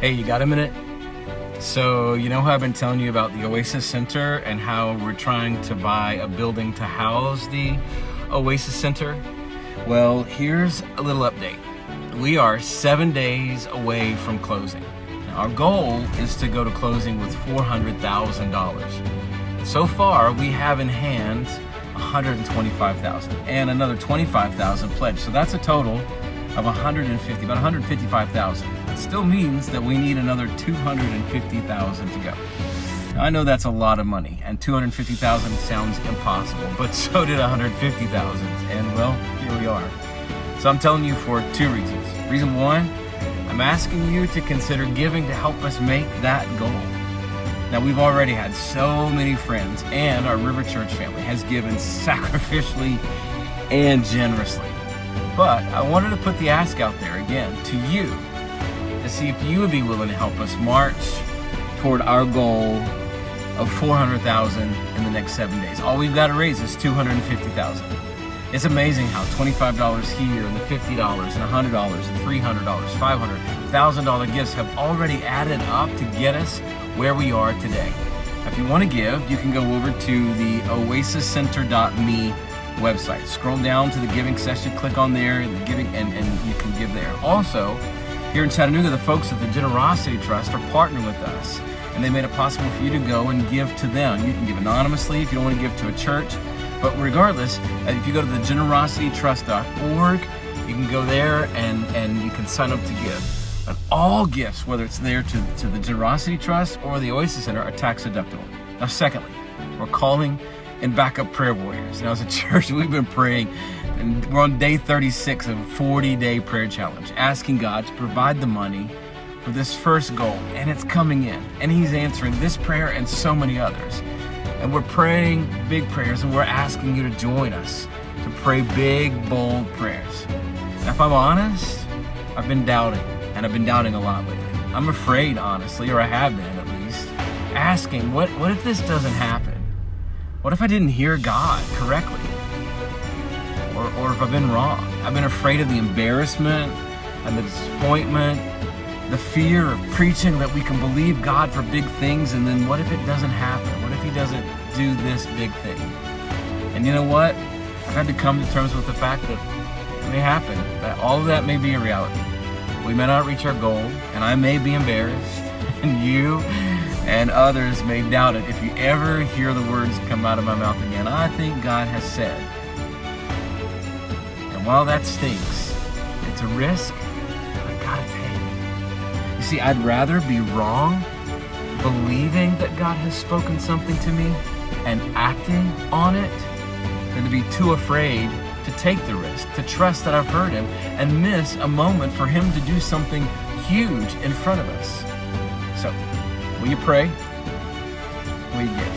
Hey, you got a minute? So, you know how I've been telling you about the Oasis Center and how we're trying to buy a building to house the Oasis Center? Well, here's a little update. We are 7 days away from closing. Now, our goal is to go to closing with $400,000. So far, we have in hand $125,000 and another $25,000 pledged. So that's a total of about $155,000. It still means that we need another $250,000 to go. Now, I know that's a lot of money, and $250,000 sounds impossible, but so did $150,000, and well, here we are. So I'm telling you for two reasons. Reason one, I'm asking you to consider giving to help us make that goal. Now, we've already had so many friends, and our River Church family has given sacrificially and generously. But I wanted to put the ask out there again to you to see if you would be willing to help us march toward our goal of $400,000 in the next 7 days. All we've got to raise is $250,000. It's amazing how $25 here and the $50 and $100 and $300, $500, $1,000 gifts have already added up to get us where we are today. If you want to give, you can go over to the oasiscenter.me website. Scroll down to the giving section, click on there, and the giving, and you can give there. Also, here in Chattanooga, the folks at the Generosity Trust are partnering with us, and they made it possible for you to go and give to them. You can give anonymously if you don't want to give to a church, but regardless, if you go to the generositytrust.org, you can go there and you can sign up to give. And all gifts, whether it's there to the Generosity Trust or the Oasis Center, are tax deductible. Now, secondly, we're calling in backup prayer warriors. Now, as a church, we've been praying, and we're on day 36 of a 40-day prayer challenge, asking God to provide the money for this first goal, and it's coming in, and He's answering this prayer and so many others. And we're praying big prayers, and we're asking you to join us to pray big, bold prayers. Now, if I'm honest, I've been doubting, and I've been doubting a lot lately. I'm afraid, honestly, or I have been at least, asking, what if this doesn't happen? What if I didn't hear God correctly? Or if I've been wrong? I've been afraid of the embarrassment and the disappointment, the fear of preaching that we can believe God for big things, and then what if it doesn't happen? What if He doesn't do this big thing? And you know what? I've had to come to terms with the fact that it may happen, that all of that may be a reality. We may not reach our goal, and I may be embarrassed, and you and others may doubt it. If you ever hear the words come out of my mouth again, I think God has said. And while that stinks, it's a risk I gotta take. You see, I'd rather be wrong, believing that God has spoken something to me and acting on it, than to be too afraid to take the risk, to trust that I've heard Him and miss a moment for Him to do something huge in front of us. So, will you pray? Will you give?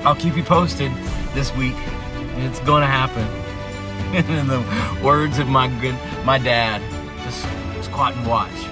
I'll keep you posted this week. It's going to happen. In the words of my dad, just squat and watch.